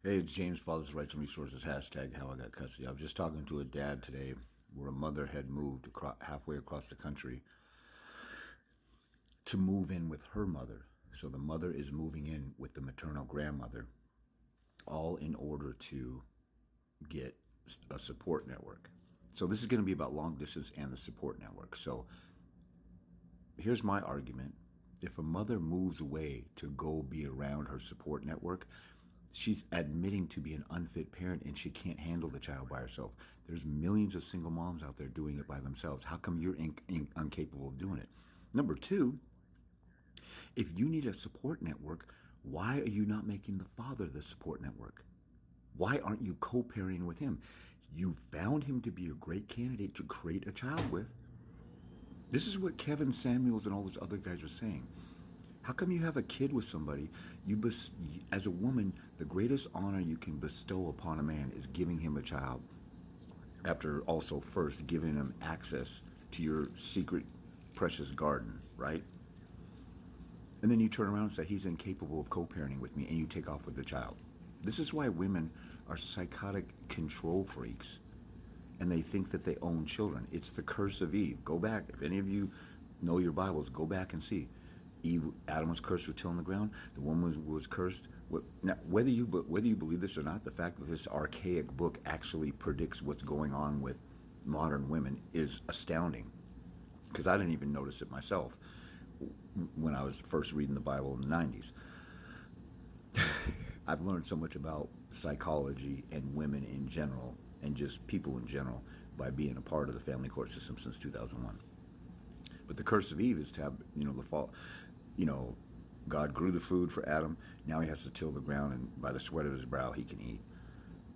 Hey, it's James, Father's Rights and Resources, hashtag how I got custody. I was just talking to a dad today where a mother had moved halfway across the country to move in with her mother. So the mother is moving in with the maternal grandmother, all in order to get a support network. So this is going to be about long distance and the support network. So here's my argument. If a mother moves away to go be around her support network, she's admitting to be an unfit parent and she can't handle the child by herself. There's millions of single moms out there doing it by themselves. How come you're incapable of doing it? Number two, if you need a support network, why are you not making the father the support network? Why aren't you co-parenting with him? You found him to be a great candidate to create a child with. This is what Kevin Samuels and all those other guys are saying. How come you have a kid with somebody? As a woman, the greatest honor you can bestow upon a man is giving him a child. After also first giving him access to your secret, precious garden, right? And then you turn around and say he's incapable of co-parenting with me, and you take off with the child. This is why women are psychotic control freaks, and they think that they own children. It's the curse of Eve. Go back, if any of you know your Bibles, go back and see. Adam was cursed with tilling the ground. The woman was cursed. Now, whether you believe this or not, the fact that this archaic book actually predicts what's going on with modern women is astounding. Because I didn't even notice it myself when I was first reading the Bible in the 90s. I've learned so much about psychology and women in general, and just people in general, by being a part of the family court system since 2001. But the curse of Eve is to have, the fall. God grew the food for Adam. Now he has to till the ground, and by the sweat of his brow he can eat.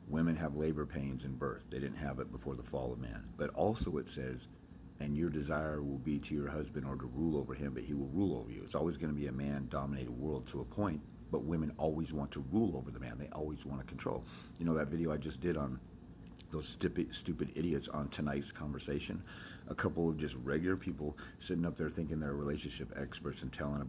Women have labor pains in birth. They didn't have it before the fall of man. But also it says, and your desire will be to your husband or to rule over him, but he will rule over you. It's always going to be a man-dominated world to a point, but women always want to rule over the man. They always want to control. That video I just did on those stupid idiots on tonight's conversation, a couple of just regular people sitting up there thinking they're relationship experts and telling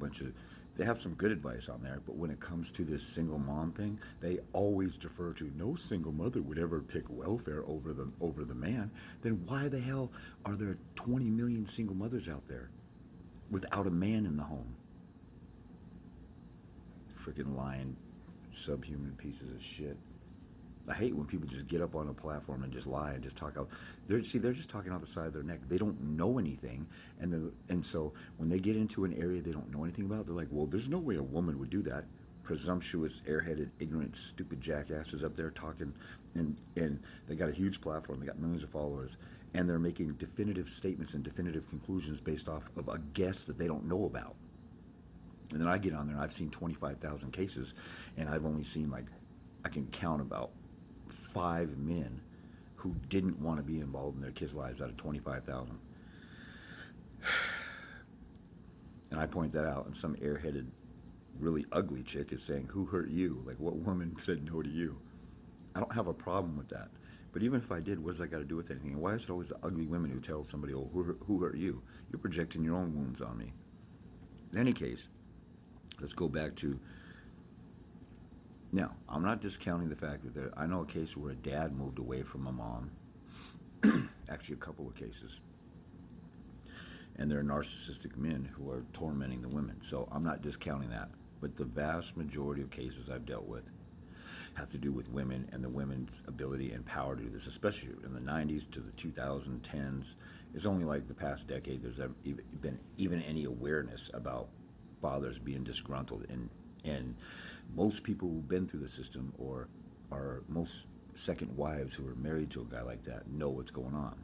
they have some good advice on there, but when it comes to this single mom thing, they always defer to no single mother would ever pick welfare over the man. Then why the hell are there 20 million single mothers out there without a man in the home? Freaking lying, subhuman pieces of shit. I hate when people just get up on a platform and just lie and just talk out. They're just talking out the side of their neck. They don't know anything, and so when they get into an area they don't know anything about, they're like, "Well, there's no way a woman would do that." Presumptuous, airheaded, ignorant, stupid jackasses up there talking, and they got a huge platform. They got millions of followers, and they're making definitive statements and definitive conclusions based off of a guess that they don't know about. And then I get on there, and I've seen 25,000 cases, and I've only seen I can count about 5 men who didn't want to be involved in their kids' lives out of 25,000. And I point that out, and some airheaded, really ugly chick is saying, "Who hurt you?" Like, what woman said no to you? I don't have a problem with that. But even if I did, what does that got to do with anything? And why is it always the ugly women who tell somebody, "Oh, who hurt you?" You're projecting your own wounds on me. In any case, let's go back to... Now, I'm not discounting the fact that I know a case where a dad moved away from a mom. Actually, a couple of cases. And there are narcissistic men who are tormenting the women. So I'm not discounting that. But the vast majority of cases I've dealt with have to do with women and the women's ability and power to do this, especially in the 90s to the 2010s. It's only like the past decade there's been even any awareness about fathers being disgruntled, and most people who've been through the system, or are most second wives who are married to a guy like that, know what's going on.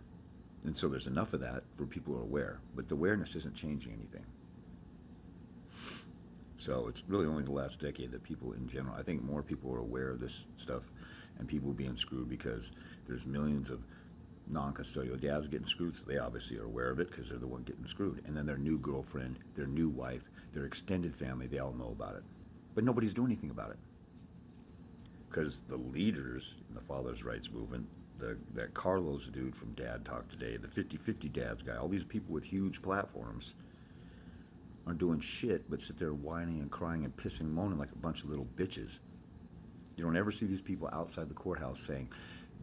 And so there's enough of that for people who are aware. But the awareness isn't changing anything. So it's really only the last decade that people in general, I think more people are aware of this stuff and people being screwed, because there's millions of non-custodial dads getting screwed, so they obviously are aware of it because they're the one getting screwed. And then their new girlfriend, their new wife, their extended family, they all know about it. But nobody's doing anything about it. Because the leaders in the father's rights movement, that Carlos dude from Dad Talk Today, the 50-50 dads guy, all these people with huge platforms aren't doing shit but sit there whining and crying and pissing and moaning like a bunch of little bitches. You don't ever see these people outside the courthouse saying,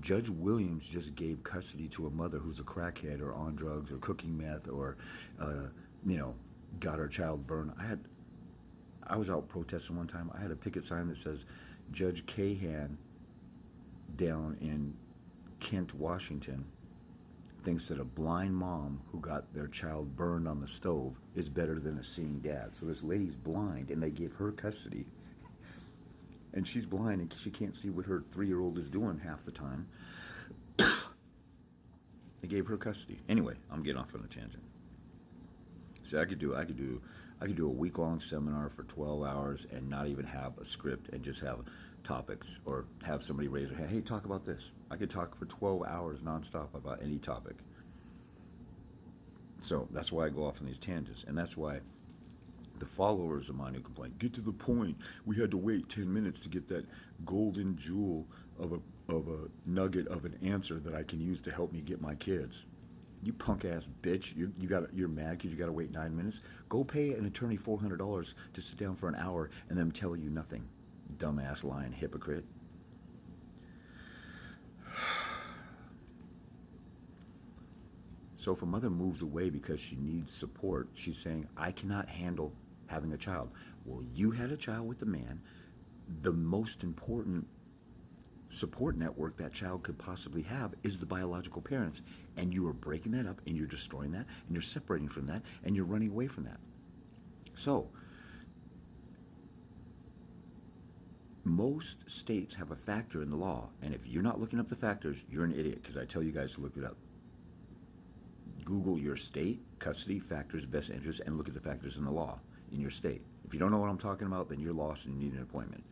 Judge Williams just gave custody to a mother who's a crackhead or on drugs or cooking meth or, you know, got her child burned. I was out protesting one time. I had a picket sign that says, Judge Cahan down in Kent, Washington, thinks that a blind mom who got their child burned on the stove is better than a seeing dad. So this lady's blind, and they gave her custody. And she's blind, and she can't see what her 3-year-old is doing half the time. They gave her custody. Anyway, I'm getting off on a tangent. See, I could do a week-long seminar for 12 hours and not even have a script and just have topics, or have somebody raise their hand, hey, talk about this. I could talk for 12 hours nonstop about any topic. So that's why I go off on these tangents, and that's why the followers of mine who complain, get to the point, we had to wait 10 minutes to get that golden jewel of a nugget of an answer that I can use to help me get my kids. You punk ass bitch, you're mad because you got to wait 9 minutes. Go pay an attorney $400 to sit down for an hour and them tell you nothing. Dumbass, lying hypocrite. So if a mother moves away because she needs support, she's saying, I cannot handle having a child. Well, you had a child with a man. The most important support network that child could possibly have is the biological parents. And you are breaking that up, and you're destroying that, and you're separating from that, and you're running away from that. So, most states have a factor in the law, and if you're not looking up the factors, you're an idiot, because I tell you guys to look it up. Google your state, custody, factors, best interest, and look at the factors in the law in your state. If you don't know what I'm talking about, then you're lost and you need an appointment.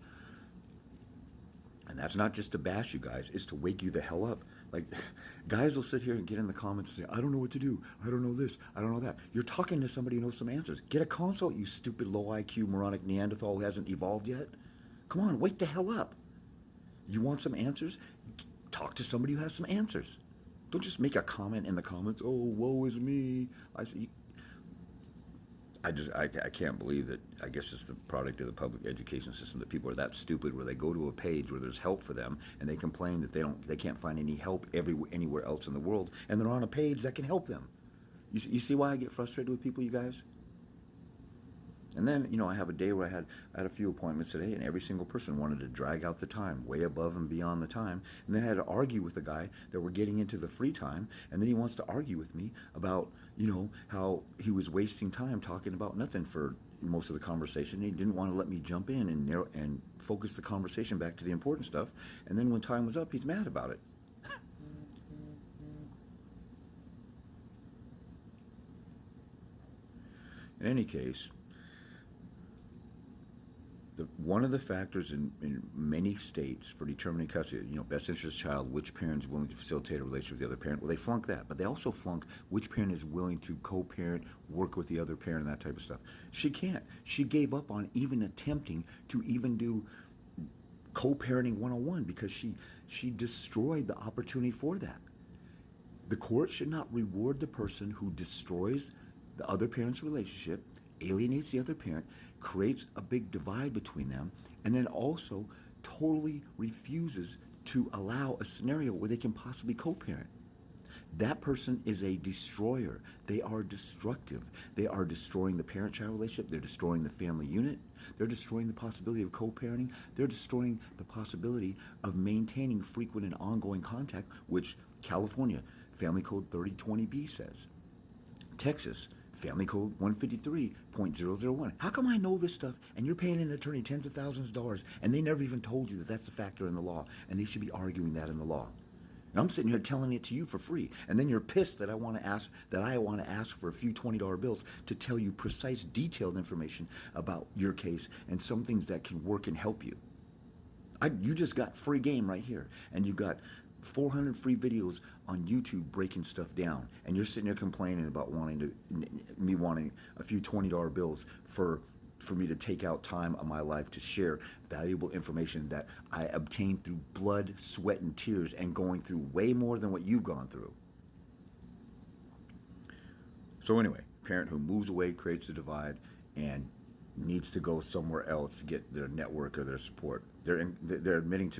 And that's not just to bash you guys, it's to wake you the hell up. Like, guys will sit here and get in the comments and say, I don't know what to do. I don't know this. I don't know that. You're talking to somebody who knows some answers. Get a consult, you stupid low IQ moronic Neanderthal who hasn't evolved yet. Come on, wake the hell up. You want some answers? Talk to somebody who has some answers. Don't just make a comment in the comments, oh, woe is me. I can't believe that. I guess it's the product of the public education system that people are that stupid where they go to a page where there's help for them and they complain that they can't find any help anywhere else in the world, and they're on a page that can help them. You see why I get frustrated with people, you guys? And then, I have a day where I had a few appointments today, and every single person wanted to drag out the time, way above and beyond the time. And then I had to argue with the guy that we're getting into the free time, and then he wants to argue with me about, how he was wasting time talking about nothing for most of the conversation. He didn't want to let me jump in and focus the conversation back to the important stuff. And then when time was up, he's mad about it. In any case, one of the factors in many states for determining custody, best interest of child, which parent is willing to facilitate a relationship with the other parent. Well, they flunk that, but they also flunk which parent is willing to co-parent, work with the other parent, and that type of stuff. She can't. She gave up on even attempting to even do co-parenting 101 because she destroyed the opportunity for that. The court should not reward the person who destroys the other parent's relationship, alienates the other parent, creates a big divide between them, and then also totally refuses to allow a scenario where they can possibly co-parent. That person is a destroyer. They are destructive. They are destroying the parent-child relationship. They're destroying the family unit. They're destroying the possibility of co-parenting. They're destroying the possibility of maintaining frequent and ongoing contact, which California Family Code 3020B says. Texas Family Code 153.001. How come I know this stuff and you're paying an attorney tens of thousands of dollars and they never even told you that that's a factor in the law and they should be arguing that in the law? And I'm sitting here telling it to you for free, and then you're pissed that I want to ask for a few $20 bills to tell you precise, detailed information about your case and some things that can work and help you. You just got free game right here, and you got 400 free videos on YouTube breaking stuff down, and you're sitting there complaining about wanting a few $20 bills for me to take out time of my life to share valuable information that I obtained through blood, sweat, and tears, and going through way more than what you've gone through. So anyway, parent who moves away creates a divide, and needs to go somewhere else to get their network or their support. They're admitting